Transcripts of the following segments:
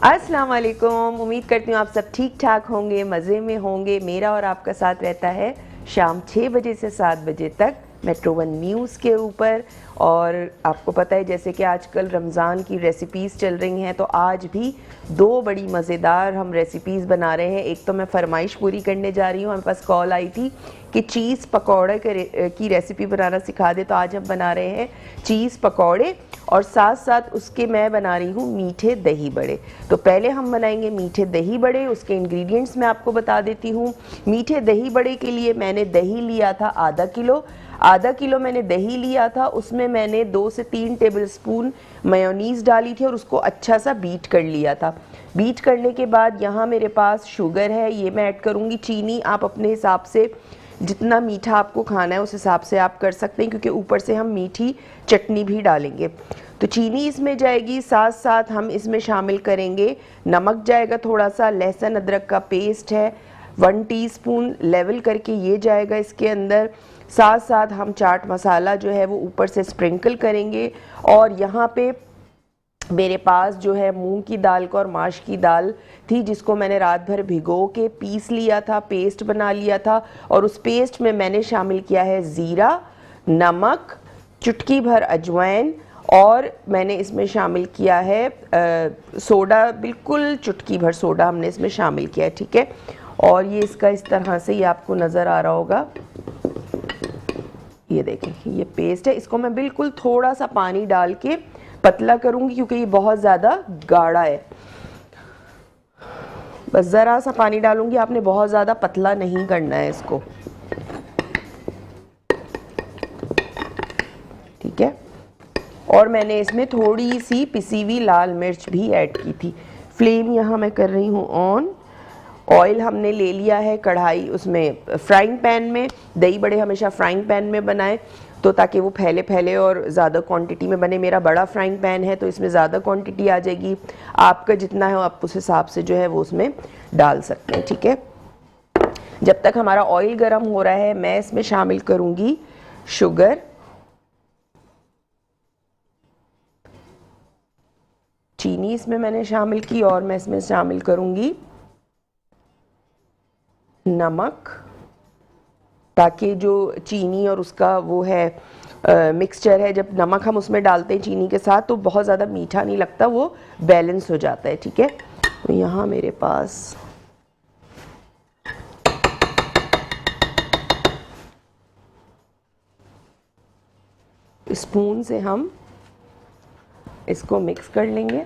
अस्सलाम वालेकुम। उम्मीद करती हूँ आप सब ठीक ठाक होंगे, मज़े में होंगे। मेरा और आपका साथ रहता है शाम 6 बजे से 7 बजे तक मेट्रो 1 न्यूज़ के ऊपर। और आपको पता है जैसे कि आजकल रमज़ान की रेसिपीज़ चल रही हैं, तो आज भी 2 बड़ी मज़ेदार हम रेसिपीज़ बना रहे हैं। एक तो मैं फरमाइश पूरी करने जा रही हूँ, हमारे पास कॉल आई थी कि चीज़ पकौड़े की रेसिपी बनाना सिखा दे, तो आज हम बना रहे हैं चीज़ पकौड़े और साथ साथ उसके मैं बना रही हूँ मीठे दही बड़े। तो पहले हम बनाएंगे मीठे दही बड़े। उसके इंग्रेडिएंट्स मैं आपको बता देती हूँ। मीठे दही बड़े के लिए मैंने दही लिया था आधा किलो मैंने दही लिया था। उसमें मैंने 2 से 3 टेबलस्पून मेयोनीज़ डाली थी और उसको अच्छा सा बीट कर लिया था। बीट करने के बाद यहाँ मेरे पास शुगर है, ये मैं ऐड करूँगी। चीनी आप अपने हिसाब से जितना मीठा आपको खाना है उस हिसाब से आप कर सकते हैं, क्योंकि ऊपर से हम मीठी चटनी भी डालेंगे। तो चीनी इसमें जाएगी, साथ साथ हम इसमें शामिल करेंगे नमक जाएगा थोड़ा सा, लहसुन अदरक का पेस्ट है 1 टीस्पून लेवल करके ये जाएगा इसके अंदर। साथ साथ हम चाट मसाला जो है वो ऊपर से स्प्रिंकल करेंगे। और यहाँ पे मेरे पास जो है मूंग की दाल का और माश की दाल थी, जिसको मैंने रात भर भिगो के पीस लिया था, पेस्ट बना लिया था। और उस पेस्ट में मैंने शामिल किया है ज़ीरा, नमक, चुटकी भर अजवाइन, और मैंने इसमें शामिल किया है सोडा, बिल्कुल चुटकी भर सोडा हमने इसमें शामिल किया है, ठीक है। और ये इसका इस तरह से ये आपको नज़र आ रहा होगा, ये देखें ये पेस्ट है। इसको मैं बिल्कुल थोड़ा सा पानी डाल के पतला करूंगी, क्योंकि ये बहुत ज़्यादा गाढ़ा है। बस ज़रा सा पानी डालूंगी, आपने बहुत ज़्यादा पतला नहीं करना है इसको, ठीक है। और मैंने इसमें थोड़ी सी पिसी हुई लाल मिर्च भी ऐड की थी। फ्लेम यहाँ मैं कर रही हूँ ऑन। ऑयल हमने ले लिया है कढ़ाई, उसमें फ्राइंग पैन में। दही बड़े हमेशा फ्राइंग पैन में बनाएं, तो ताकि वो फैले फैले और ज़्यादा क्वांटिटी में बने। मेरा बड़ा फ्राइंग पैन है तो इसमें ज़्यादा क्वांटिटी आ जाएगी। आपका जितना है आप उस हिसाब से जो है वो उसमें डाल सकते हैं, ठीक है। जब तक हमारा ऑयल गर्म हो रहा है, मैं इसमें शामिल करूँगी शुगर, चीनी इसमें मैंने शामिल की, और मैं इसमें शामिल करूँगी नमक, ताकि जो चीनी और उसका वो है मिक्सचर है, जब नमक हम उसमें डालते हैं चीनी के साथ तो बहुत ज़्यादा मीठा नहीं लगता, वो बैलेंस हो जाता है, ठीक है। तो यहाँ मेरे पास स्पून से हम इसको मिक्स कर लेंगे।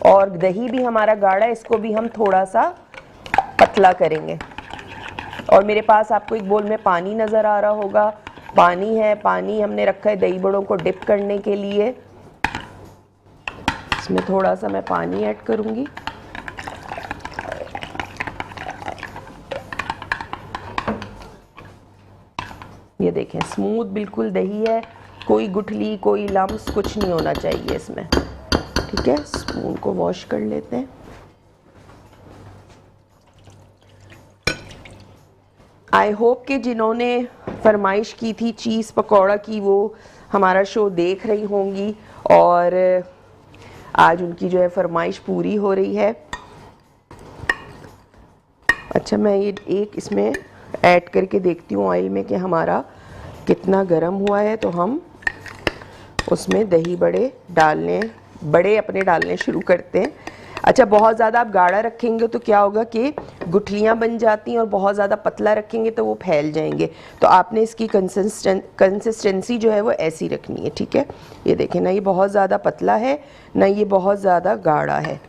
और दही भी हमारा गाढ़ा है, इसको भी हम थोड़ा सा पतला करेंगे। और मेरे पास आपको एक बोल में पानी नज़र आ रहा होगा, पानी है, पानी हमने रखा है दही बड़ों को डिप करने के लिए। इसमें थोड़ा सा मैं पानी ऐड करूँगी। ये देखें स्मूथ बिल्कुल दही है, कोई गुठली कोई लम्स कुछ नहीं होना चाहिए इसमें, ठीक है। स्पून को वॉश कर लेते हैं। आई होप कि जिन्होंने फरमाइश की थी चीज़ पकौड़ा की, वो हमारा शो देख रही होंगी और आज उनकी जो है फरमाइश पूरी हो रही है। अच्छा, मैं ये एक इसमें ऐड करके देखती हूँ ऑयल में कि हमारा कितना गर्म हुआ है, तो हम उसमें दही बड़े अपने डालने शुरू करते हैं। अच्छा, बहुत ज़्यादा आप गाढ़ा रखेंगे तो क्या होगा कि गुठलियाँ बन जाती हैं, और बहुत ज़्यादा पतला रखेंगे तो वो फैल जाएंगे। तो आपने इसकी कंसिस्टेंसी जो है वो ऐसी रखनी है, ठीक है। ये देखें ना, ये बहुत ज़्यादा पतला है ना ये बहुत ज़्यादा गाढ़ा है।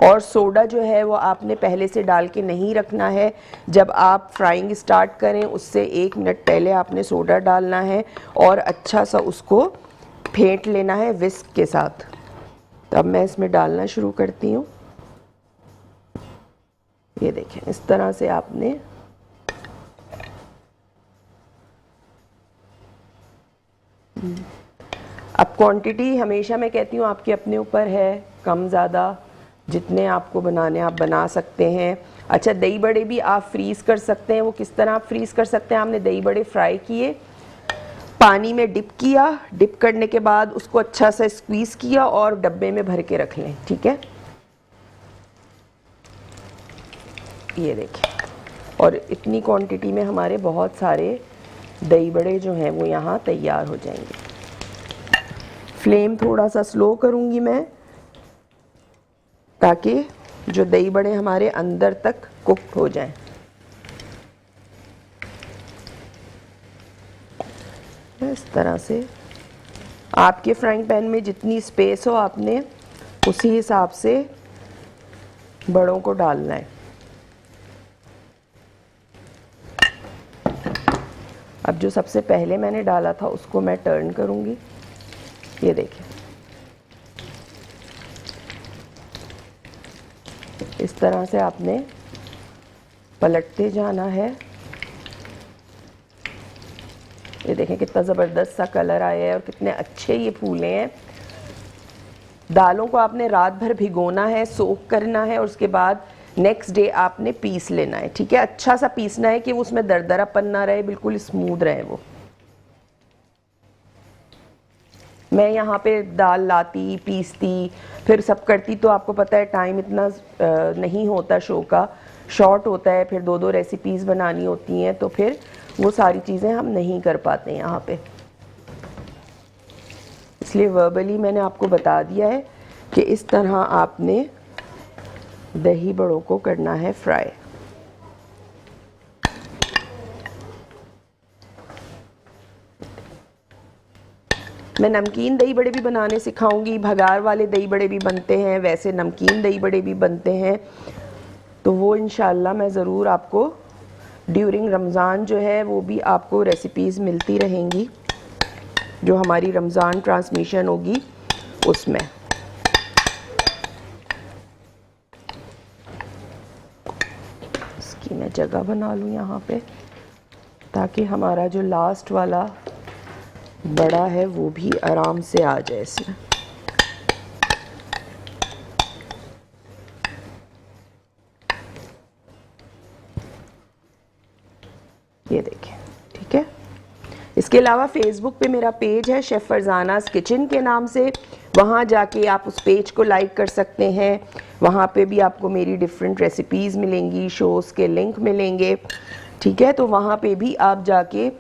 और सोडा जो है वो आपने पहले से डाल के नहीं रखना है। जब आप फ्राइंग स्टार्ट करें उससे 1 मिनट पहले आपने सोडा डालना है और अच्छा सा उसको फेंट लेना है विस्क के साथ। तब मैं इसमें डालना शुरू करती हूँ। ये देखें इस तरह से आपने अब क्वांटिटी हमेशा मैं कहती हूँ आपके अपने ऊपर है, कम ज़्यादा जितने आपको बनाने आप बना सकते हैं। अच्छा, दही बड़े भी आप फ्रीज़ कर सकते हैं। वो किस तरह आप फ्रीज़ कर सकते हैं, आपने दही बड़े फ्राई किए, पानी में डिप किया, डिप करने के बाद उसको अच्छा से स्क्वीज किया और डब्बे में भर के रख लें। ठीक है, ये देखें, और इतनी क्वांटिटी में हमारे बहुत सारे दही बड़े जो हैं वो यहाँ तैयार हो जाएंगे। फ्लेम थोड़ा सा स्लो करूँगी मैं, ताकि जो दही बड़े हमारे अंदर तक कुक्ड हो जाएं। इस तरह से आपके फ्राइंग पैन में जितनी स्पेस हो आपने उसी हिसाब से बड़ों को डालना है। अब जो सबसे पहले मैंने डाला था उसको मैं टर्न करूंगी। ये देखिए, इस तरह से आपने पलटते जाना है। ये देखें कितना ज़बरदस्त सा कलर आया है और कितने अच्छे ये फूले हैं। दालों को आपने रात भर भिगोना है, सोक करना है और उसके बाद नेक्स्ट डे आपने पीस लेना है। ठीक है, अच्छा सा पीसना है कि वो उसमें दरदरापन ना रहे, बिल्कुल स्मूथ रहे वो। मैं यहाँ पे दाल लाती, पीसती, फिर सब करती, तो आपको पता है टाइम इतना नहीं होता, शो का शॉर्ट होता है, फिर 2-2 रेसिपीज़ बनानी होती हैं, तो फिर वो सारी चीज़ें हम नहीं कर पाते यहाँ पे। इसलिए वर्बली मैंने आपको बता दिया है कि इस तरह आपने दही बड़ों को करना है फ्राई। मैं नमकीन दही बड़े भी बनाने सिखाऊंगी, भगार वाले दही बड़े भी बनते हैं, वैसे नमकीन दही बड़े भी बनते हैं, तो वो इंशाल्लाह मैं ज़रूर आपको ड्यूरिंग रमज़ान जो है वो भी आपको रेसिपीज़ मिलती रहेंगी, जो हमारी रमज़ान ट्रांसमिशन होगी उसमें। इसकी मैं जगह बना लूँ यहाँ पे, ताकि हमारा जो लास्ट वाला बड़ा है वो भी आराम से आ जाए इसमें। ये देखें, ठीक है। इसके अलावा फेसबुक पे मेरा पेज है शेफ़ फरजानास किचन के नाम से, वहाँ जाके आप उस पेज को लाइक कर सकते हैं। वहाँ पे भी आपको मेरी डिफरेंट रेसिपीज़ मिलेंगी, शोज़ के लिंक मिलेंगे। ठीक है, तो वहाँ पे भी आप जाके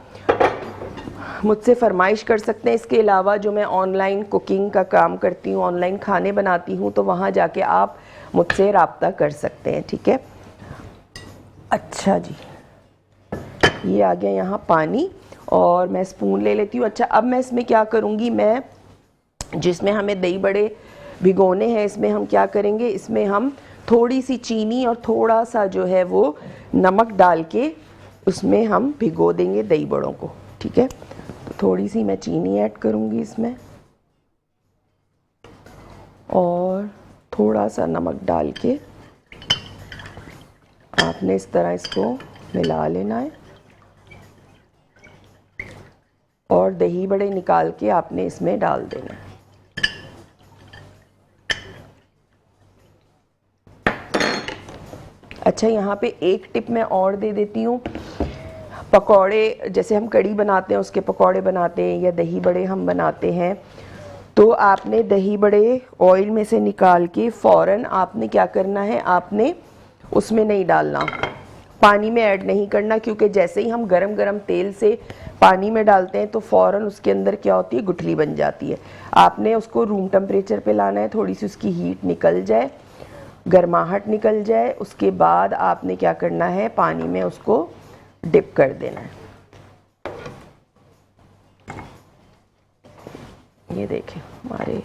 मुझसे फरमाइश कर सकते हैं। इसके अलावा जो मैं ऑनलाइन कुकिंग का काम करती हूँ, ऑनलाइन खाने बनाती हूँ, तो वहाँ जाके आप मुझसे रब्ता कर सकते हैं। ठीक है, अच्छा जी, ये आ गया यहाँ पानी और मैं स्पून ले लेती हूँ। अच्छा, अब मैं इसमें क्या करूँगी, मैं जिसमें हमें दही बड़े भिगोने हैं, इसमें हम क्या करेंगे, इसमें हम थोड़ी सी चीनी और थोड़ा सा जो है वो नमक डाल के उसमें हम भिगो देंगे दही बड़ों को। ठीक है, तो थोड़ी सी मैं चीनी ऐड करूँगी इसमें और थोड़ा सा नमक डाल के आपने इस तरह इसको मिला लेना है और दही बड़े निकाल के आपने इसमें डाल देना है। अच्छा, यहाँ पे एक टिप मैं और दे देती हूँ। पकौड़े जैसे हम कड़ी बनाते हैं, उसके पकौड़े बनाते हैं या दही बड़े हम बनाते हैं, तो आपने दही बड़े ऑयल में से निकाल के फ़ौरन आपने क्या करना है, आपने उसमें नहीं डालना, पानी में ऐड नहीं करना, क्योंकि जैसे ही हम गरम गरम तेल से पानी में डालते हैं तो फ़ौरन उसके अंदर क्या होती है, गुठली बन जाती है। आपने उसको रूम टेम्परेचर पे लाना है, थोड़ी सी उसकी हीट निकल जाए, गर्माहट निकल जाए, उसके बाद आपने क्या करना है, पानी में उसको डिप कर देना है। ये देखें हमारे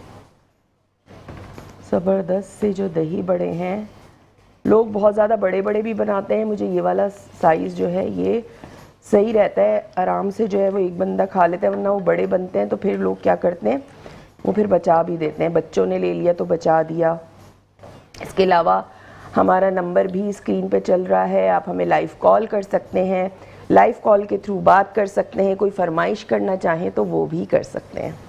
ज़बरदस्त से जो दही बड़े हैं। लोग बहुत ज़्यादा बड़े बड़े भी बनाते हैं, मुझे ये वाला साइज़ जो है ये सही रहता है, आराम से जो है वो एक बंदा खा लेता है, वरना वो बड़े बनते हैं तो फिर लोग क्या करते हैं, वो फिर बचा भी देते हैं, बच्चों ने ले लिया तो बचा दिया। इसके अलावा हमारा नंबर भी स्क्रीन पे चल रहा है, आप हमें लाइव कॉल कर सकते हैं, लाइव कॉल के थ्रू बात कर सकते हैं, कोई फरमाइश करना चाहें तो वो भी कर सकते हैं।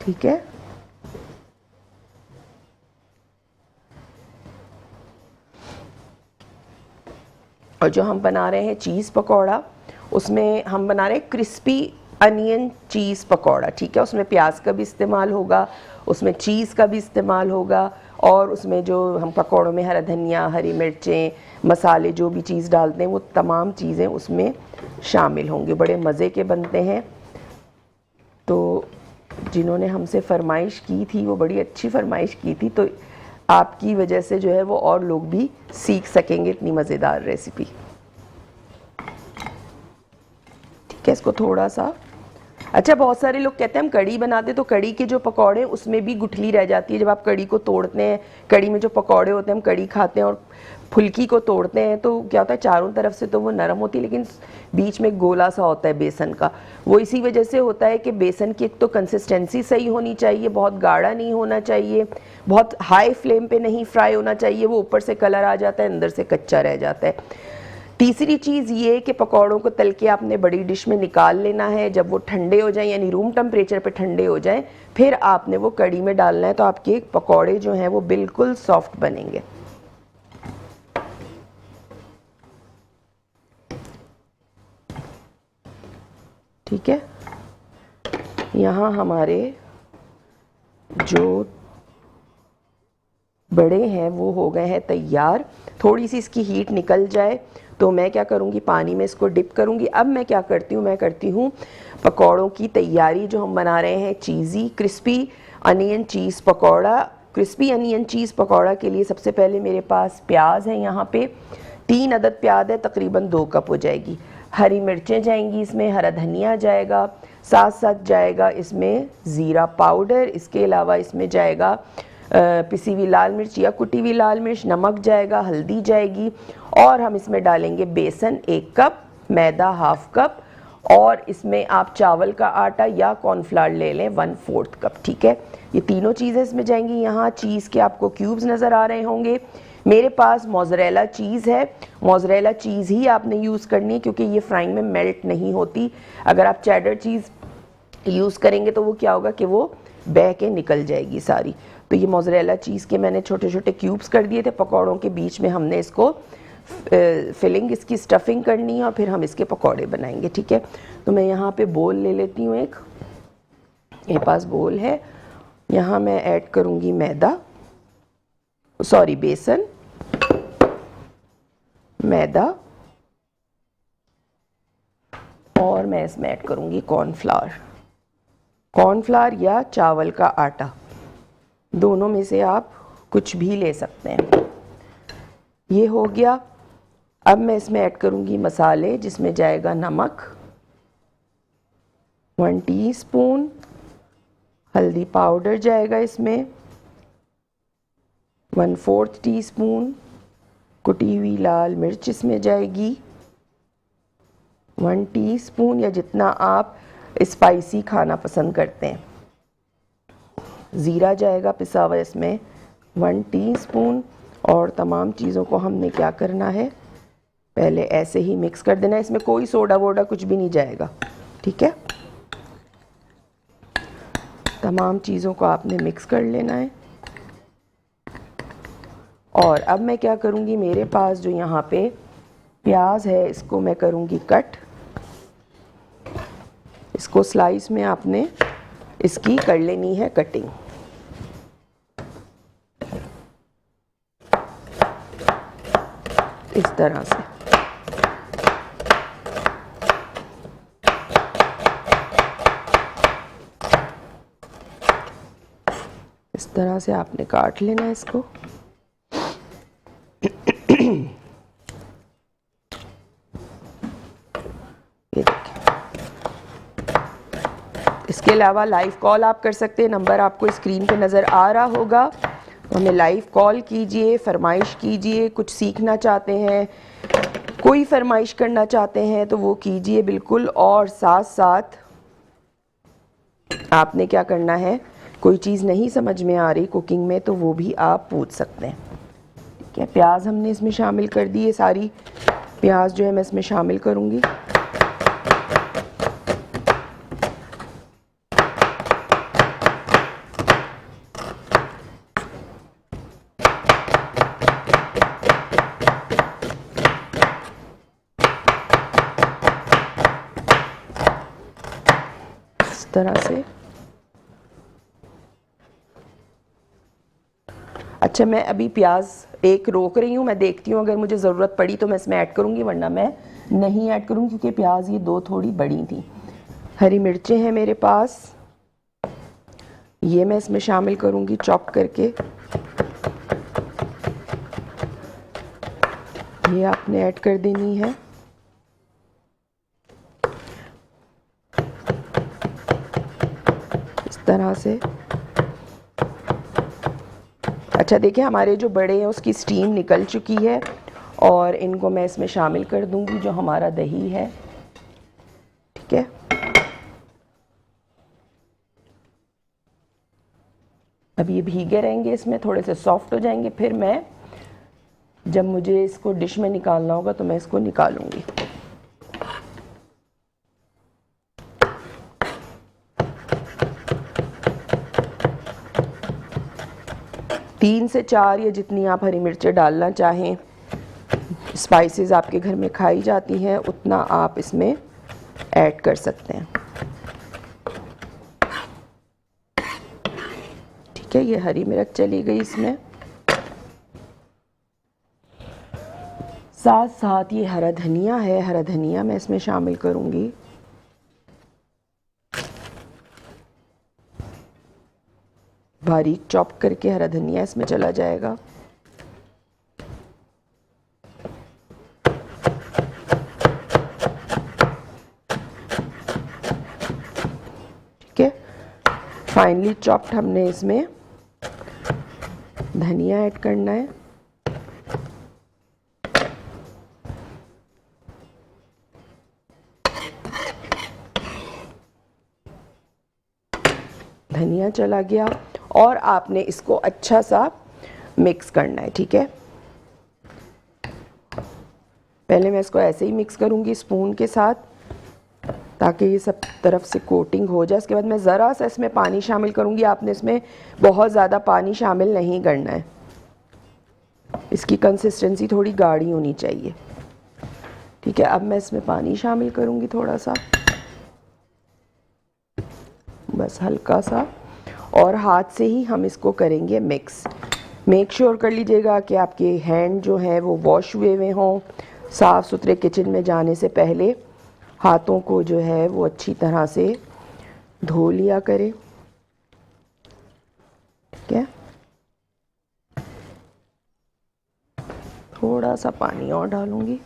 ठीक है, और जो हम बना रहे हैं चीज़ पकौड़ा, उसमें हम बना रहे हैं क्रिस्पी अनियन चीज़ पकौड़ा, ठीक है। उसमें प्याज का भी इस्तेमाल होगा, उसमें चीज़ का भी इस्तेमाल होगा, और उसमें जो हम पकौड़ों में हरा धनिया, हरी मिर्चें, मसाले जो भी चीज़ डालते हैं वो तमाम चीज़ें उसमें शामिल होंगी। बड़े मज़े के बनते हैं। तो जिन्होंने हमसे फरमाइश की थी वो बड़ी अच्छी फरमाइश की थी, तो आपकी वजह से जो है वो और लोग भी सीख सकेंगे इतनी मज़ेदार रेसिपी। ठीक है, इसको थोड़ा सा, अच्छा बहुत सारे लोग कहते हैं हम कड़ी बनाते तो कड़ी के जो पकौड़े उसमें भी गुठली रह जाती है। जब आप कड़ी को तोड़ते हैं, कड़ी में जो पकौड़े होते हैं, हम कड़ी खाते हैं और फुल्की को तोड़ते हैं तो क्या होता है, चारों तरफ से तो वो नरम होती है लेकिन बीच में गोला सा होता है बेसन का। वो इसी वजह से होता है कि बेसन की एक तो कंसिस्टेंसी सही होनी चाहिए, बहुत गाढ़ा नहीं होना चाहिए, बहुत हाई फ्लेम पे नहीं फ्राई होना चाहिए, वो ऊपर से कलर आ जाता है, अंदर से कच्चा रह जाता है। तीसरी चीज़ ये कि पकौड़ों को तल के आपने बड़ी डिश में निकाल लेना है। जब वो ठंडे हो जाएं, यानी रूम टेम्परेचर पे ठंडे हो जाएं, फिर आपने वो कड़ी में डालना है, तो आपके पकौड़े जो हैं वो बिल्कुल सॉफ्ट बनेंगे। ठीक है, यहाँ हमारे जो बड़े हैं वो हो गए हैं तैयार। थोड़ी सी इसकी हीट निकल जाए तो मैं क्या करूँगी, पानी में इसको डिप करूँगी। अब मैं क्या करती हूँ, मैं करती हूँ पकौड़ों की तैयारी। जो हम बना रहे हैं चीज़ी क्रिस्पी अनियन चीज़ पकौड़ा। क्रिस्पी अनियन चीज़ पकौड़ा के लिए सबसे पहले मेरे पास प्याज है, यहाँ पे 3 अदद प्याज है, तकरीबन 2 कप हो जाएगी। हरी मिर्चें जाएंगी इसमें, हरा धनिया जाएगा, साथ साथ जाएगा इसमें ज़ीरा पाउडर, इसके अलावा इसमें जाएगा पिसी हुई लाल मिर्च या कुटी हुई लाल मिर्च, नमक जाएगा, हल्दी जाएगी, और हम इसमें डालेंगे बेसन 1 कप, मैदा 1/2 कप, और इसमें आप चावल का आटा या कॉर्नफ्लावर ले लें 1/4 कप। ठीक है, ये तीनों चीज़ें इसमें जाएंगी। यहाँ चीज़ के आपको क्यूब्स नज़र आ रहे होंगे। मेरे पास मोज़रेला चीज़ है, मोज़रेला चीज़ ही आपने यूज़ करनी है क्योंकि ये फ्राइंग में मेल्ट नहीं होती। अगर आप चेडर चीज़ यूज़ करेंगे तो वो क्या होगा कि वो बह के निकल जाएगी सारी। तो ये मोज़रेला चीज़ के मैंने छोटे छोटे क्यूब्स कर दिए थे। पकौड़ों के बीच में हमने इसको फिलिंग, इसकी स्टफिंग करनी है और फिर हम इसके पकौड़े बनाएंगे। ठीक है, तो मैं यहाँ पे बोल ले लेती हूँ एक, मेरे पास बोल है। यहाँ मैं ऐड करूँगी मैदा, सॉरी बेसन, मैदा, और मैं इसमें ऐड करूँगी कॉर्नफ्लावर। कॉर्नफ्लावर या चावल का आटा, दोनों में से आप कुछ भी ले सकते हैं। ये हो गया। अब मैं इसमें ऐड करूँगी मसाले, जिसमें जाएगा नमक 1 टीस्पून, हल्दी पाउडर जाएगा इसमें 1/4 टीस्पून, कुटी हुई लाल मिर्च इसमें जाएगी 1 टीस्पून, या जितना आप स्पाइसी खाना पसंद करते हैं। ज़ीरा जाएगा पिसा हुआ इसमें 1 टीस्पून, और तमाम चीज़ों को हमने क्या करना है, पहले ऐसे ही मिक्स कर देना है। इसमें कोई सोडा वोडा कुछ भी नहीं जाएगा। ठीक है, तमाम चीज़ों को आपने मिक्स कर लेना है। और अब मैं क्या करूँगी, मेरे पास जो यहाँ पे प्याज है इसको मैं करूँगी कट। इसको स्लाइस में आपने इसकी कर लेनी है कटिंग। इस तरह से आपने काट लेना है इसको। ये देखें। इसके अलावा लाइव कॉल आप कर सकते हैं, नंबर आपको स्क्रीन पे नज़र आ रहा होगा। हमें लाइव कॉल कीजिए, फरमाइश कीजिए, कुछ सीखना चाहते हैं, कोई फरमाइश करना चाहते हैं तो वो कीजिए बिल्कुल। और साथ साथ आपने क्या करना है, कोई चीज़ नहीं समझ में आ रही कुकिंग में तो वो भी आप पूछ सकते हैं। ठीक है, प्याज हमने इसमें शामिल कर दी है, सारी प्याज जो है मैं इसमें शामिल करूँगी। इस तरह से। अच्छा, मैं अभी प्याज एक रोक रही हूँ, मैं देखती हूँ अगर मुझे ज़रूरत पड़ी तो मैं इसमें ऐड करूँगी, वरना मैं नहीं ऐड करूँगी क्योंकि प्याज ये दो थोड़ी बड़ी थी। हरी मिर्चें हैं मेरे पास, ये मैं इसमें शामिल करूँगी चॉप करके। ये आपने ऐड कर देनी है। इस तरह से। अच्छा देखिए, हमारे जो बड़े हैं उसकी स्टीम निकल चुकी है और इनको मैं इसमें शामिल कर दूंगी जो हमारा दही है। ठीक है, अब ये भीगे रहेंगे, इसमें थोड़े से सॉफ्ट हो जाएंगे, फिर मैं जब मुझे इसको डिश में निकालना होगा तो मैं इसको निकालूंगी। तीन से चार या जितनी आप हरी मिर्चें डालना चाहें, स्पाइसेस आपके घर में खाई जाती हैं उतना आप इसमें ऐड कर सकते हैं। ठीक है, ये हरी मिर्च चली गई इसमें। साथ साथ ये हरा धनिया है, हरा धनिया मैं इसमें शामिल करूंगी। बारीक चॉप करके हरा धनिया इसमें चला जाएगा। ठीक है, फाइनली चॉप्ड हमने इसमें धनिया ऐड करना है। धनिया चला गया और आपने इसको अच्छा सा मिक्स करना है। ठीक है, पहले मैं इसको ऐसे ही मिक्स करूंगी स्पून के साथ ताकि ये सब तरफ से कोटिंग हो जाए। इसके बाद मैं ज़रा सा इसमें पानी शामिल करूंगी। आपने इसमें बहुत ज़्यादा पानी शामिल नहीं करना है, इसकी कंसिस्टेंसी थोड़ी गाढ़ी होनी चाहिए। ठीक है, अब मैं इसमें पानी शामिल करूंगी थोड़ा सा, बस हल्का सा, और हाथ से ही हम इसको करेंगे मिक्स। मेक श्योर कर लीजिएगा कि आपके हैंड जो है वो वॉश हुए हुए हों। साफ़ सुथरे किचन में जाने से पहले हाथों को जो है वो अच्छी तरह से धो लिया करें। ठीक है, थोड़ा सा पानी और डालूंगी।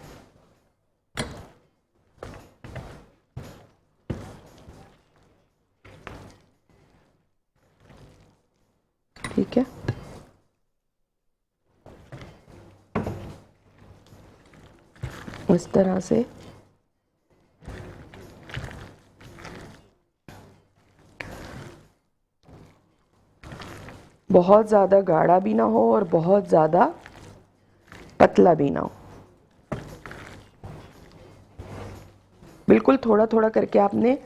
ठीक है, इस तरह से बहुत ज़्यादा गाढ़ा भी ना हो और बहुत ज़्यादा पतला भी ना हो। बिल्कुल थोड़ा थोड़ा करके आपने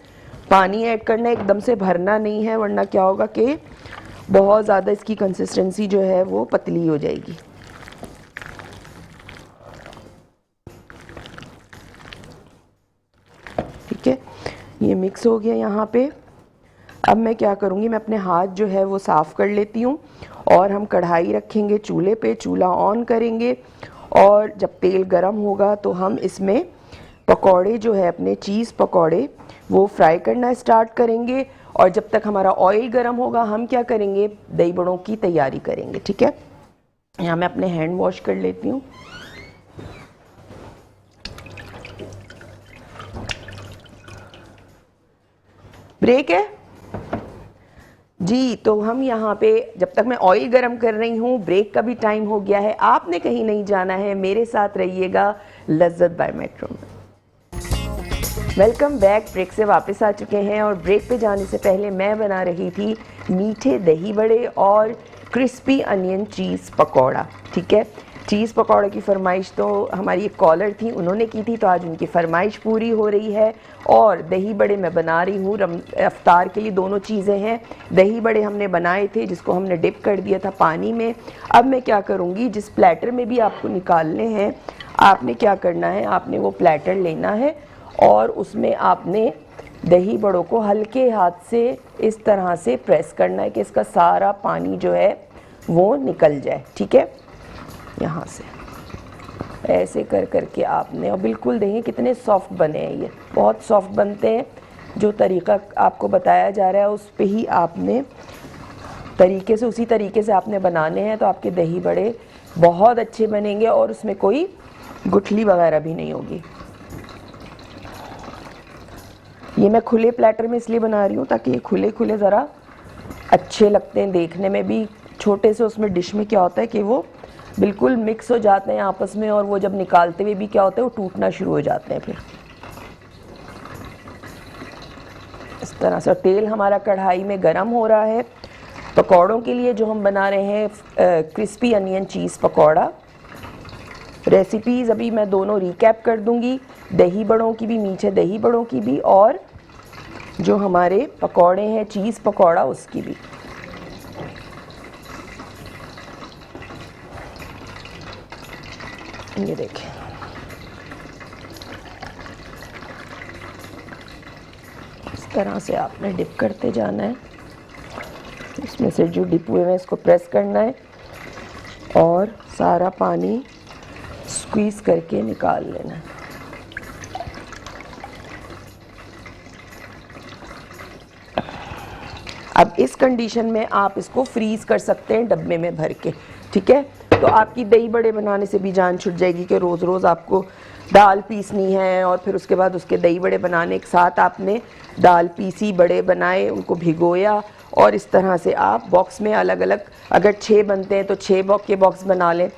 पानी ऐड करना है, एकदम से भरना नहीं है, वरना क्या होगा कि बहुत ज़्यादा इसकी कंसिस्टेंसी जो है वो पतली हो जाएगी। ठीक है, ये मिक्स हो गया यहाँ पे। अब मैं क्या करूँगी, मैं अपने हाथ जो है वो साफ़ कर लेती हूँ और हम कढ़ाई रखेंगे चूल्हे पे, चूल्हा ऑन करेंगे और जब तेल गरम होगा तो हम इसमें पकौड़े जो है अपने चीज़ पकौड़े वो फ्राई करना स्टार्ट करेंगे। और जब तक हमारा ऑयल गरम होगा हम क्या करेंगे, दही बड़ों की तैयारी करेंगे। ठीक है, यहाँ मैं अपने हैंड वॉश कर लेती हूँ। ब्रेक है जी, तो हम यहाँ पे जब तक मैं ऑयल गरम कर रही हूँ, ब्रेक का भी टाइम हो गया है। आपने कहीं नहीं जाना है, मेरे साथ रहिएगा लज्जत बाय मेट्रो में। वेलकम बैक, ब्रेक से वापस आ चुके हैं और ब्रेक पे जाने से पहले मैं बना रही थी मीठे दही बड़े और क्रिस्पी अनियन चीज़ पकौड़ा। ठीक है, चीज़ पकौड़े की फरमाइश तो हमारी एक कॉलर थी, उन्होंने की थी, तो आज उनकी फरमाइश पूरी हो रही है। और दही बड़े मैं बना रही हूँ अफ्तार के लिए। दोनों चीज़ें हैं, दही बड़े हमने बनाए थे जिसको हमने डिप कर दिया था पानी में। अब मैं क्या करूँगी, जिस प्लेटर में भी आपको निकालने हैं, आपने क्या करना है, आपने वो प्लेटर लेना है और उसमें आपने दही बड़ों को हल्के हाथ से इस तरह से प्रेस करना है कि इसका सारा पानी जो है वो निकल जाए, ठीक है। यहाँ से ऐसे कर करके आपने, और बिल्कुल देखिए कितने सॉफ्ट बने हैं, ये बहुत सॉफ्ट बनते हैं। जो तरीका आपको बताया जा रहा है उस पे ही आपने उसी तरीके से आपने बनाने हैं, तो आपके दही बड़े बहुत अच्छे बनेंगे और उसमें कोई गुठली वगैरह भी नहीं होगी। ये मैं खुले प्लेटर में इसलिए बना रही हूँ ताकि ये खुले खुले ज़रा अच्छे लगते हैं देखने में भी। छोटे से उसमें डिश में क्या होता है कि वो बिल्कुल मिक्स हो जाते हैं आपस में, और वो जब निकालते हुए भी क्या होता है वो टूटना शुरू हो जाते हैं फिर इस तरह से। और तेल हमारा कढ़ाई में गरम हो रहा है पकौड़ों के लिए, जो हम बना रहे हैं क्रिस्पी अनियन चीज़ पकौड़ा। रेसिपीज़ अभी मैं दोनों रिकैप कर दूंगी, दही बड़ों की भी, मीठे दही बड़ों की भी, और जो हमारे पकौड़े हैं चीज़ पकौड़ा उसकी भी। ये देखें, इस तरह से आपने डिप करते जाना है। इसमें से जो डिप हुए हैं इसको प्रेस करना है और सारा पानी स्क्वीज़ करके निकाल लेना है। अब इस कंडीशन में आप इसको फ्रीज़ कर सकते हैं डब्बे में भर के, ठीक है। तो आपकी दही बड़े बनाने से भी जान छुट जाएगी कि रोज़ रोज़ आपको दाल पीसनी है और फिर उसके बाद उसके दही बड़े बनाने के साथ आपने दाल पीसी, बड़े बनाए, उनको भिगोया, और इस तरह से आप बॉक्स में अलग अलग, अगर 6 बनते हैं तो 6 के बॉक्स बना लें।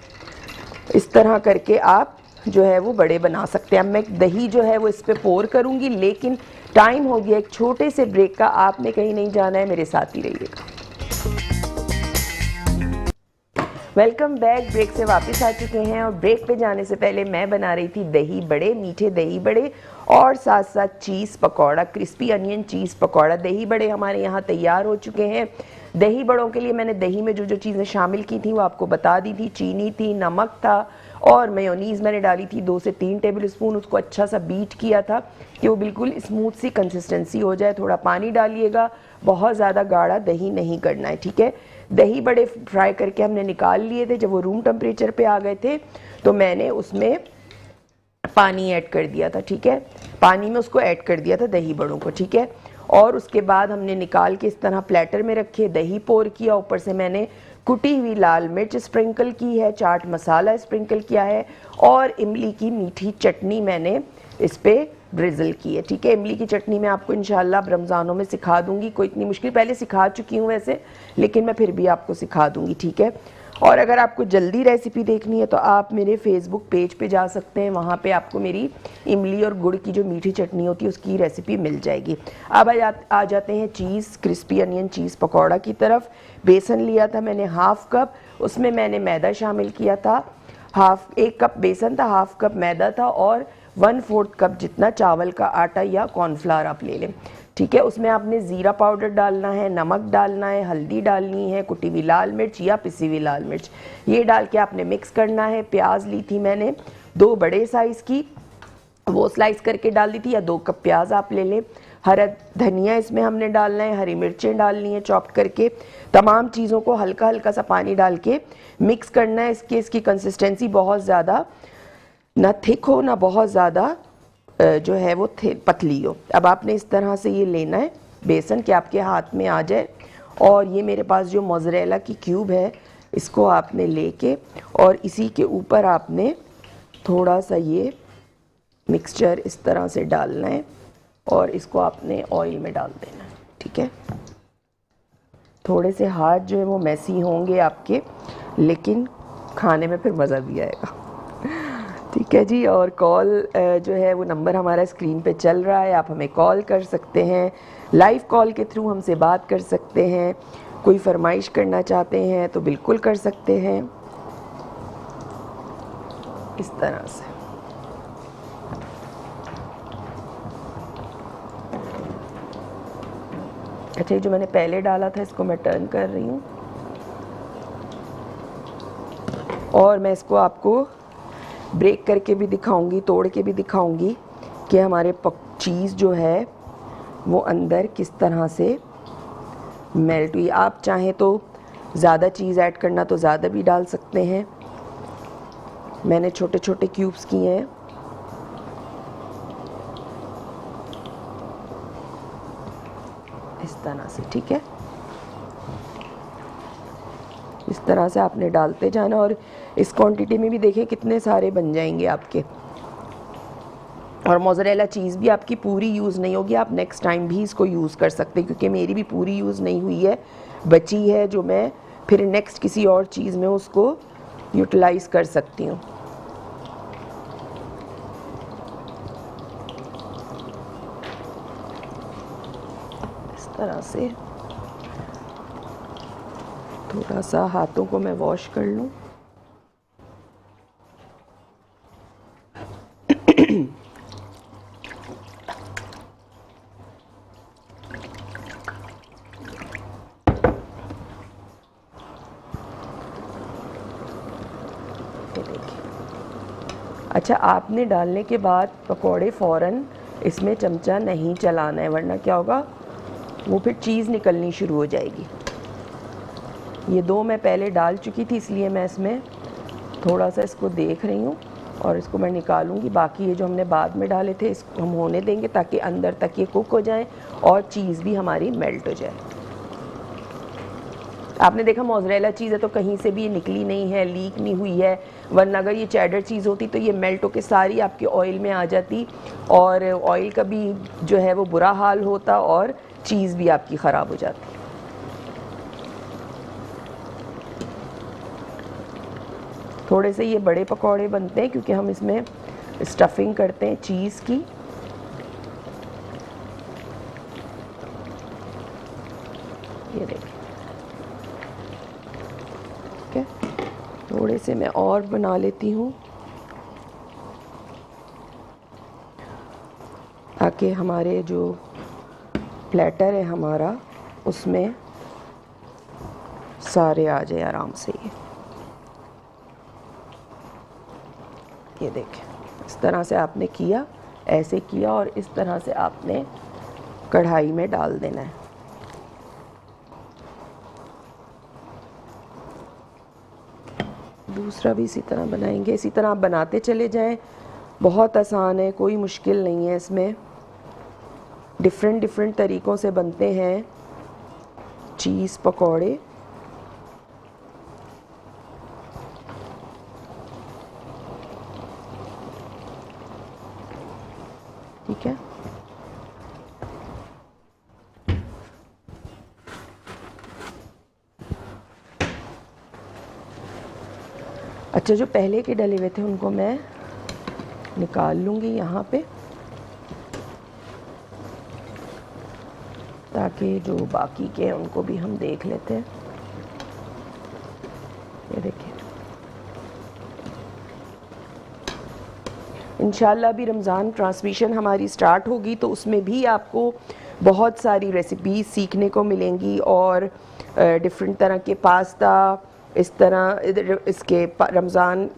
इस तरह करके आप जो है वो बड़े बना सकते हैं। अब मैं दही जो है वो इस पे पोर करूँगी, लेकिन टाइम हो गया एक छोटे से ब्रेक का। आपने कहीं नहीं जाना है, मेरे साथ ही रहिएगा। Welcome back. ब्रेक से वापस आ चुके हैं, और ब्रेक पे जाने से पहले मैं बना रही थी दही बड़े, मीठे दही बड़े, और साथ साथ चीज़ पकौड़ा, क्रिस्पी अनियन चीज़ पकौड़ा। दही बड़े हमारे यहाँ तैयार हो चुके हैं। दही बड़ों के लिए मैंने दही में जो जो चीज़ें शामिल की थी वो आपको बता दी थी। चीनी थी, नमक था, और मेयोनीज़ मैंने डाली थी 2 से 3 टेबल स्पून। उसको अच्छा सा बीट किया था कि वो बिल्कुल स्मूथ सी कंसिस्टेंसी हो जाए। थोड़ा पानी डालिएगा, बहुत ज़्यादा गाढ़ा दही नहीं करना है, ठीक है। दही बड़े फ्राई करके हमने निकाल लिए थे। जब वो रूम टेम्परेचर पे आ गए थे तो मैंने उसमें पानी ऐड कर दिया था, ठीक है। पानी में उसको ऐड कर दिया था दही बड़ों को, ठीक है। और उसके बाद हमने निकाल के इस तरह प्लेटर में रखे, दही पोर किया, ऊपर से मैंने कुटी हुई लाल मिर्च स्प्रिंकल की है, चाट मसाला स्प्रिंकल किया है, और इमली की मीठी चटनी मैंने इस पर ड्रिजल की है, ठीक है। इमली की चटनी मैं आपको इंशाल्लाह रमज़ानों में सिखा दूंगी। कोई इतनी मुश्किल, पहले सिखा चुकी हूँ वैसे, लेकिन मैं फिर भी आपको सिखा दूंगी, ठीक है। और अगर आपको जल्दी रेसिपी देखनी है तो आप मेरे फेसबुक पेज पे जा सकते हैं, वहाँ पे आपको मेरी इमली और गुड़ की जो मीठी चटनी होती है उसकी रेसिपी मिल जाएगी। अब आ जाते हैं चीज़ क्रिस्पी अनियन चीज़ पकौड़ा की तरफ। बेसन लिया था मैंने 1/2 कप, उसमें मैंने मैदा शामिल किया था। 1 कप बेसन था, 1/2 कप मैदा था, और 1/4 कप जितना चावल का आटा या कॉर्नफ्लावर आप ले लें, ठीक है। उसमें आपने ज़ीरा पाउडर डालना है, नमक डालना है, हल्दी डालनी है, कुटी हुई लाल मिर्च या पिसी हुई लाल मिर्च, ये डाल के आपने मिक्स करना है। प्याज ली थी मैंने 2 बड़े साइज़ की, वो स्लाइस करके डाल दी थी, या 2 कप प्याज आप ले लें। हरा धनिया इसमें हमने डालना है, हरी मिर्चें डालनी है चॉप करके। तमाम चीज़ों को हल्का हल्का सा पानी डाल के मिक्स करना है। इसकी कंसिस्टेंसी बहुत ज़्यादा ना थिक हो ना बहुत ज़्यादा जो है वो पतली हो। अब आपने इस तरह से ये लेना है बेसन कि आपके हाथ में आ जाए। और ये मेरे पास जो मोज़रेला की क्यूब है इसको आपने लेके, और इसी के ऊपर आपने थोड़ा सा ये मिक्सचर इस तरह से डालना है, और इसको आपने ऑयल में डाल देना है, ठीक है। थोड़े से हाथ जो है वो मैसी होंगे आपके, लेकिन खाने में फिर मज़ा भी आएगा, ठीक है जी। और कॉल जो है वो नंबर हमारा स्क्रीन पे चल रहा है, आप हमें कॉल कर सकते हैं, लाइव कॉल के थ्रू हमसे बात कर सकते हैं। कोई फरमाइश करना चाहते हैं तो बिल्कुल कर सकते हैं, इस तरह से। अच्छा, जो मैंने पहले डाला था इसको मैं टर्न कर रही हूँ, और मैं इसको आपको ब्रेक करके भी दिखाऊंगी, तोड़ के भी दिखाऊंगी कि हमारे चीज़ जो है वो अंदर किस तरह से मेल्ट हुई। आप चाहें तो ज़्यादा चीज़ ऐड करना तो ज़्यादा भी डाल सकते हैं। मैंने छोटे छोटे क्यूब्स किए हैं। इस तरह से, ठीक है। इस तरह से आपने डालते जाना और इस क्वांटिटी में भी देखें कितने सारे बन जाएंगे आपके। और मोज़रेला चीज़ भी आपकी पूरी यूज़ नहीं होगी, आप नेक्स्ट टाइम भी इसको यूज़ कर सकते हैं, क्योंकि मेरी भी पूरी यूज़ नहीं हुई है, बची है, जो मैं फिर नेक्स्ट किसी और चीज़ में उसको यूटिलाइज़ कर सकती हूँ। इस तरह से थोड़ा सा हाथों को मैं वॉश कर लूँ। अच्छा, आपने डालने के बाद पकोड़े फ़ौरन इसमें चमचा नहीं चलाना है, वरना क्या होगा, वो फिर चीज़ निकलनी शुरू हो जाएगी। ये दो मैं पहले डाल चुकी थी, इसलिए मैं इसमें थोड़ा सा इसको देख रही हूँ और इसको मैं निकालूंगी। बाकी ये जो हमने बाद में डाले थे इसको हम होने देंगे ताकि अंदर तक ये कुक हो जाए और चीज़ भी हमारी मेल्ट हो जाए। आपने देखा मोज़रेला चीज़ है तो कहीं से भी ये निकली नहीं है, लीक नहीं हुई है, वरना अगर ये चेडर चीज़ होती तो ये मेल्ट होकर सारी आपके ऑयल में आ जाती और ऑयल का भी जो है वो बुरा हाल होता और चीज़ भी आपकी ख़राब हो जाती। थोड़े से ये बड़े पकौड़े बनते हैं क्योंकि हम इसमें स्टफिंग करते हैं चीज़ की। ये देखिए, ठीक है। थोड़े से मैं और बना लेती हूँ ताकि हमारे जो प्लेटर है हमारा उसमें सारे आ जाए आराम से। ये देखें, इस तरह से आपने किया, ऐसे किया और इस तरह से आपने कढ़ाई में डाल देना है। दूसरा भी इसी तरह बनाएंगे। इसी तरह आप बनाते चले जाएं, बहुत आसान है, कोई मुश्किल नहीं है इसमें। डिफरेंट तरीक़ों से बनते हैं चीज़ पकौड़े। ठीक है, अच्छा, जो पहले के डले हुए थे उनको मैं निकाल लूँगी यहाँ पे, ताकि जो बाकी के हैं उनको भी हम देख लेते हैं। ये देखिए, इंशाल्लाह भी रमज़ान ट्रांसमिशन हमारी स्टार्ट होगी तो उसमें भी आपको बहुत सारी रेसिपीज़ सीखने को मिलेंगी और डिफरेंट तरह के पास्ता, इस तरह इसके रमज़ान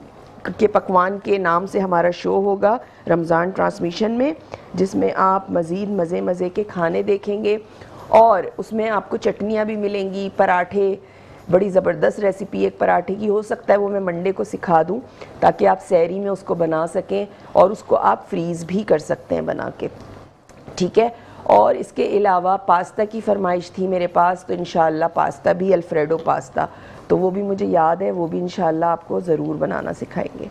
के पकवान के नाम से हमारा शो होगा रमज़ान ट्रांसमिशन में, जिसमें आप मज़ीद मज़े के खाने देखेंगे और उसमें आपको चटनियाँ भी मिलेंगी, पराठे। बड़ी ज़बरदस्त रेसिपी एक पराठे की, हो सकता है वो मैं मंडे को सिखा दूं ताकि आप सहरी में उसको बना सकें और उसको आप फ्रीज़ भी कर सकते हैं बना के, ठीक है। और इसके अलावा पास्ता की फरमाइश थी मेरे पास, तो इंशाल्लाह पास्ता भी, अल्फ्रेडो पास्ता, तो वो भी मुझे याद है, वो भी इंशाल्लाह आपको ज़रूर बनाना सिखाएंगे।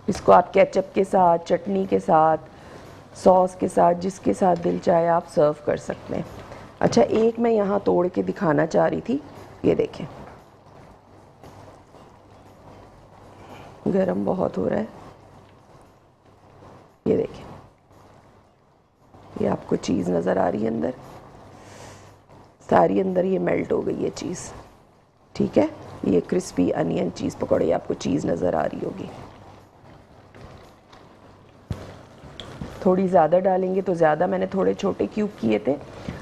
इसको आप केचप के साथ, चटनी के साथ, सॉस के साथ, जिसके साथ दिल चाहे आप सर्व कर सकते हैं। अच्छा, एक मैं यहाँ तोड़ के दिखाना चाह रही थी, ये देखें, गरम बहुत हो रहा है। ये देखें, ये आपको चीज़ नज़र आ रही है अंदर, सारी अंदर ये मेल्ट हो गई है चीज़, ठीक है। ये क्रिस्पी अनियन चीज़ पकौड़े, आपको चीज़ नज़र आ रही होगी। थोड़ी ज़्यादा डालेंगे तो ज़्यादा, मैंने थोड़े छोटे क्यूब किए थे,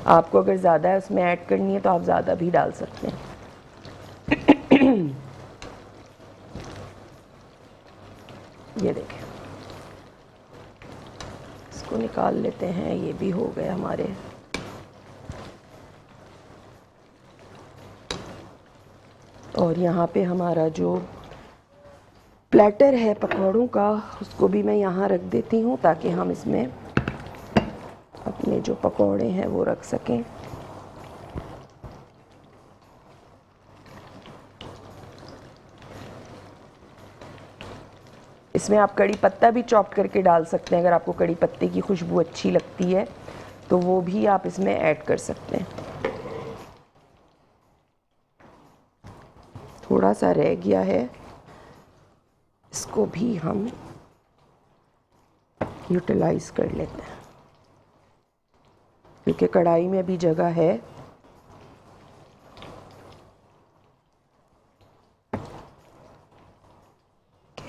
आपको अगर ज़्यादा है उसमें ऐड करनी है तो आप ज़्यादा भी डाल सकते हैं। इसको निकाल लेते हैं, ये भी हो गए हमारे। और यहाँ पे हमारा जो प्लेटर है पकौड़ों का, उसको भी मैं यहाँ रख देती हूँ ताकि हम इसमें अपने जो पकौड़े हैं वो रख सकें। इसमें आप कड़ी पत्ता भी चॉप करके डाल सकते हैं, अगर आपको कड़ी पत्ते की खुशबू अच्छी लगती है तो वो भी आप इसमें ऐड कर सकते हैं। थोड़ा सा रह गया है, इसको भी हम यूटिलाइज कर लेते हैं क्योंकि कढ़ाई में भी जगह है।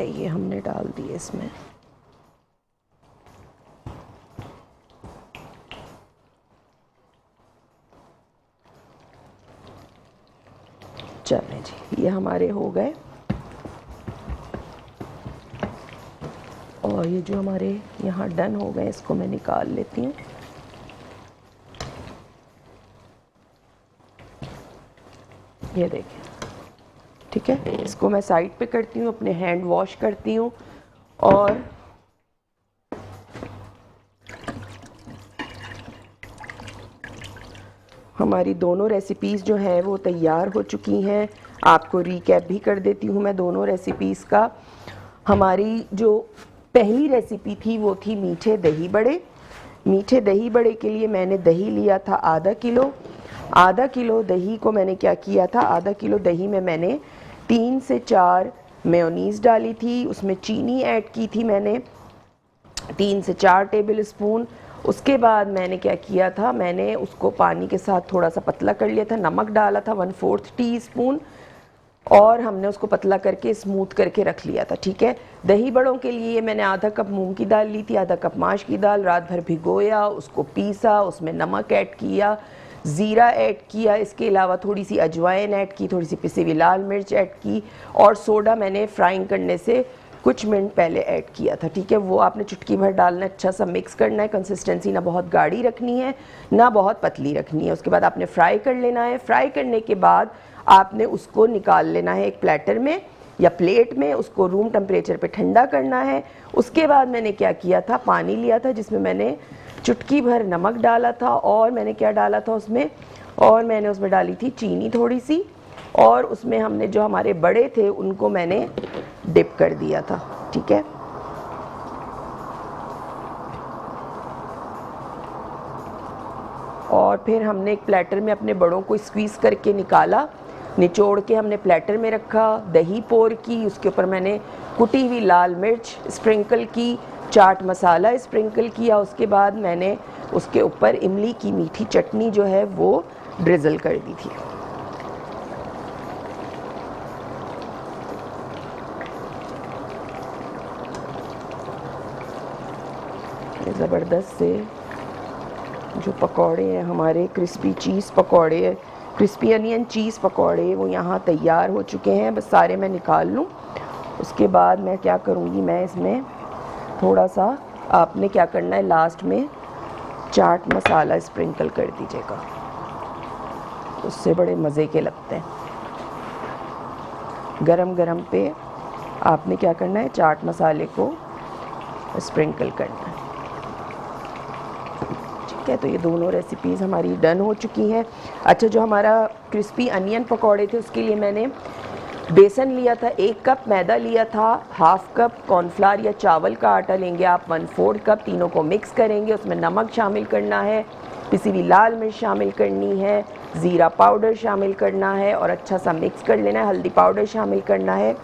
ये हमने डाल दिए इसमें। चलें जी, ये हमारे हो गए। और ये जो हमारे यहाँ डन हो गए, इसको मैं निकाल लेती हूँ। ये देखिए, ठीक है, इसको मैं साइड पे करती हूँ, अपने हैंड वॉश करती हूँ। और हमारी दोनों रेसिपीज़ जो हैं वो तैयार हो चुकी हैं। आपको रिकैप भी कर देती हूँ मैं दोनों रेसिपीज़ का। हमारी जो पहली रेसिपी थी वो थी मीठे दही बड़े। मीठे दही बड़े के लिए मैंने दही लिया था आधा किलो। आधा किलो दही को मैंने क्या किया था, आधा किलो दही में मैंने 3 से 4 मेयोनीज़ डाली थी। उसमें चीनी ऐड की थी मैंने 3 से 4 टेबल स्पून। उसके बाद मैंने क्या किया था, मैंने उसको पानी के साथ थोड़ा सा पतला कर लिया था। नमक डाला था 1/4 टीस्पून और हमने उसको पतला करके स्मूथ करके रख लिया था। ठीक है, दही बड़ों के लिए मैंने आधा कप मूंग की दाल ली थी, आधा कप माश की दाल, रात भर भिगोया, उसको पीसा, उसमें नमक ऐड किया, ज़ीरा ऐड किया, इसके अलावा थोड़ी सी अजवाइन ऐड की, थोड़ी सी पिसी हुई लाल मिर्च ऐड की और सोडा मैंने फ्राइंग करने से कुछ मिनट पहले ऐड किया था। ठीक है, वो आपने चुटकी भर डालना है, अच्छा सा मिक्स करना है। कंसिस्टेंसी ना बहुत गाढ़ी रखनी है ना बहुत पतली रखनी है। उसके बाद आपने फ्राई कर लेना है। फ्राई करने के बाद आपने उसको निकाल लेना है एक प्लेटर में या प्लेट में, उसको रूम टेम्परेचर पे ठंडा करना है। उसके बाद मैंने क्या किया था, पानी लिया था जिसमें मैंने चुटकी भर नमक डाला था और मैंने क्या डाला था उसमें, और मैंने उसमें डाली थी चीनी थोड़ी सी, और उसमें हमने जो हमारे बड़े थे उनको मैंने डिप कर दिया था। ठीक है, और फिर हमने एक प्लेटर में अपने बड़ों को स्क्वीज़ करके निकाला, निचोड़ के हमने प्लेटर में रखा, दही पोर की, उसके ऊपर मैंने कुटी हुई लाल मिर्च स्प्रिंकल की, चाट मसाला स्प्रिंकल किया। उसके बाद मैंने उसके ऊपर इमली की मीठी चटनी जो है वो ड्रिज़ल कर दी थी। ज़बरदस्त से जो पकौड़े हैं हमारे, क्रिस्पी चीज़ पकौड़े, क्रिस्पी अनियन चीज़ पकौड़े, वो यहाँ तैयार हो चुके हैं। बस सारे मैं निकाल लूँ। उसके बाद मैं क्या करूँगी, मैं इसमें थोड़ा सा, आपने क्या करना है, लास्ट में चाट मसाला स्प्रिंकल कर दीजिएगा, उससे बड़े मज़े के लगते हैं। गरम गरम पे आपने क्या करना है, चाट मसाले को स्प्रिंकल करना है। ठीक है, तो ये दोनों रेसिपीज़ हमारी डन हो चुकी हैं। अच्छा, जो हमारा क्रिस्पी अनियन पकौड़े थे उसके लिए मैंने बेसन लिया था 1 कप, मैदा लिया था 1/2 कप, कॉर्नफ्लावर या चावल का आटा लेंगे आप 1/4 कप। तीनों को मिक्स करेंगे, उसमें नमक शामिल करना है, पिसी हुई लाल मिर्च शामिल करनी है, ज़ीरा पाउडर शामिल करना है और अच्छा सा मिक्स कर लेना है। हल्दी पाउडर शामिल करना है।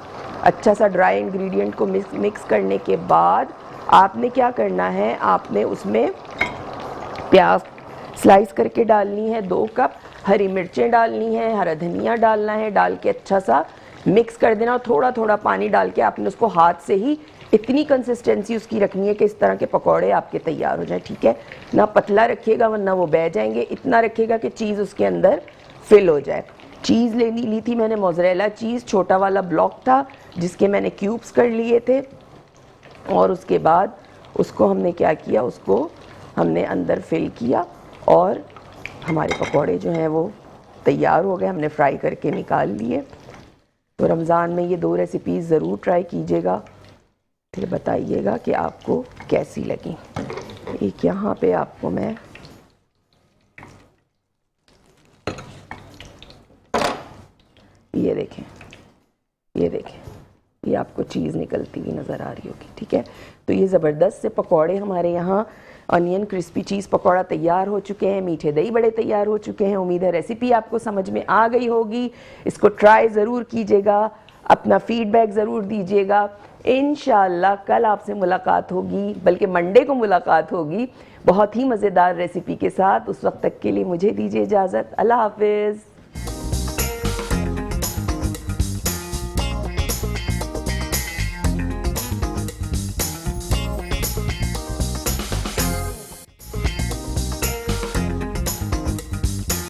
अच्छा सा ड्राई इंग्रेडिएंट को मिक्स करने के बाद आपने क्या करना है, आपने उसमें प्याज स्लाइस करके डालनी है 2 कप, हरी मिर्चें डालनी है, हरा धनिया डालना है, डाल के अच्छा सा मिक्स कर देना और थोड़ा थोड़ा पानी डाल के आपने उसको हाथ से ही इतनी कंसिस्टेंसी उसकी रखनी है कि इस तरह के पकौड़े आपके तैयार हो जाए। ठीक है, ना पतला रखिएगा वरना वो बह जाएंगे, इतना रखिएगा कि चीज़ उसके अंदर फिल हो जाए। चीज़ ली थी मैंने मोज़रेला चीज़, छोटा वाला ब्लॉक था जिसके मैंने क्यूब्स कर लिए थे, और उसके बाद उसको हमने क्या किया, उसको हमने अंदर फिल किया और हमारे पकौड़े जो हैं वो तैयार हो गए, हमने फ्राई करके निकाल लिए। तो रमज़ान में ये 2 रेसिपीज़ ज़रूर ट्राई कीजिएगा, फिर बताइएगा कि आपको कैसी लगी। एक यहाँ पे आपको मैं ये देखें, ये देखें, ये आपको चीज़ निकलती हुई नज़र आ रही होगी, ठीक है। तो ये ज़बरदस्त से पकौड़े हमारे यहाँ अनियन क्रिस्पी चीज़ पकौड़ा तैयार हो चुके हैं, मीठे दही बड़े तैयार हो चुके हैं। उम्मीद है रेसिपी आपको समझ में आ गई होगी। इसको ट्राई ज़रूर कीजिएगा, अपना फीडबैक ज़रूर दीजिएगा। इंशाअल्लाह कल आपसे मुलाकात होगी, बल्कि मंडे को मुलाकात होगी बहुत ही मज़ेदार रेसिपी के साथ। उस वक्त तक के लिए मुझे दीजिए इजाज़त। अल्लाह हाफिज़।